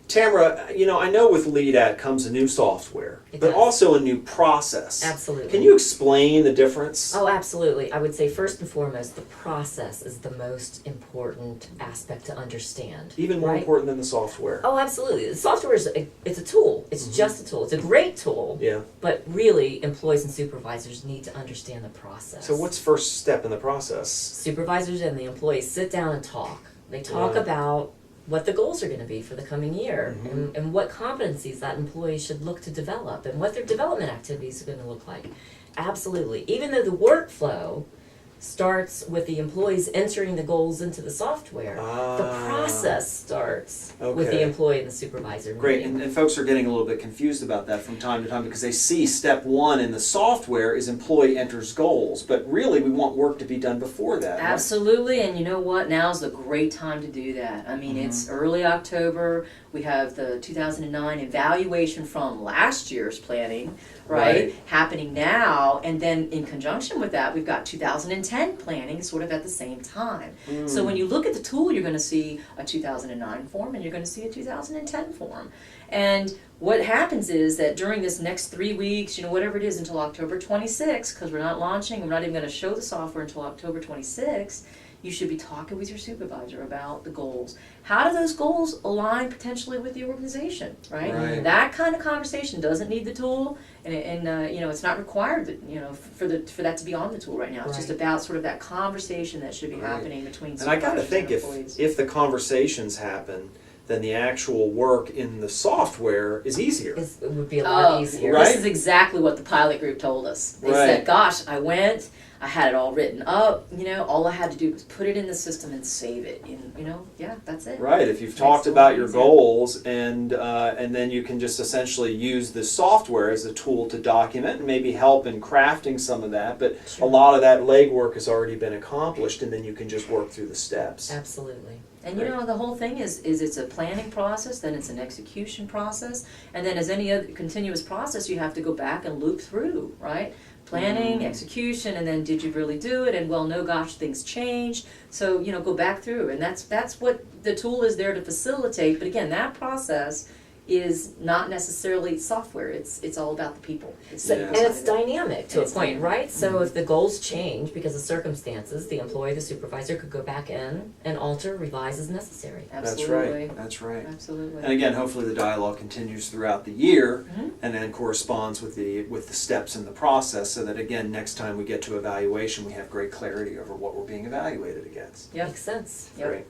Tamara, I know with LEADAT comes a new software, It but does. also a new process. Absolutely. Can you explain the difference? Oh, absolutely. I would say first and foremost, the process is the most important aspect to understand. Even more right? important than the software. Oh, absolutely. The software it's a tool. It's just a tool. It's a great tool. Yeah. But really, employees and supervisors need to understand the process. So what's first step in the process? Supervisors and the employees sit down and talk. They talk Yeah. about what the goals are going to be for the coming year Mhm. and what competencies that employee should look to develop and what their development activities are going to look like. Absolutely. Even though the workflow starts with the employees entering the goals into the software, the process starts with the Okay. employee and the supervisor Great, meeting. and folks are getting a little bit confused about that from time to time because they see step one in the software is employee enters goals, but really we want work to be done before that. right? Absolutely, and you know what? Now's a great time to do that. I mean, it's early October. We have the 2009 evaluation from last year's planning, right? Happening now, and then in conjunction with that, we've got 2010 planning sort of at the same time. So when you look at the tool, you're going to see a 2009 form and you're going to see a 2010 form. And what happens is that during this next 3 weeks, whatever it is until October 26th, because we're not launching, we're not even going to show the software until October 26th, you should be talking with your supervisor about the goals. How do those goals align potentially with the organization, right? Right. That kind of conversation doesn't need the tool, and it's not required that for that to be on the tool right now. It's just Right. about sort of that conversation that should be Right. happening between And I supervisors gotta think and employees. if the conversations happen, then the actual work in the software is easier. It would be a lot easier. Right. This is exactly what the pilot group told us. They Right. said, gosh, I went, I had it all written up, all I had to do was put it in the system and save it. And, yeah, that's it. Right, if you've Makes talked it a about lot your easier. goals and then you can just essentially use the software as a tool to document and maybe help in crafting some of that, but Sure. a lot of that legwork has already been accomplished and then you can just work through the steps. Absolutely. And the whole thing is it's a planning process, then it's an execution process, and then as any other continuous process, you have to go back and loop through, right? Planning, execution, and then did you really do it? And well, no, gosh, things changed. So go back through, and that's what the tool is there to facilitate. But again, that process is not necessarily software. It's all about the people. Yeah. And it's dynamic to a It's point, dynamic. right? So if the goals change because of circumstances, the employee, the supervisor could go back in and alter, revise as necessary. Absolutely. That's right. Absolutely. And again, hopefully the dialogue continues throughout the year Mhm. and then corresponds with the steps in the process so that again, next time we get to evaluation, we have great clarity over what we're being evaluated against. Yep. Makes sense. Yep. Great.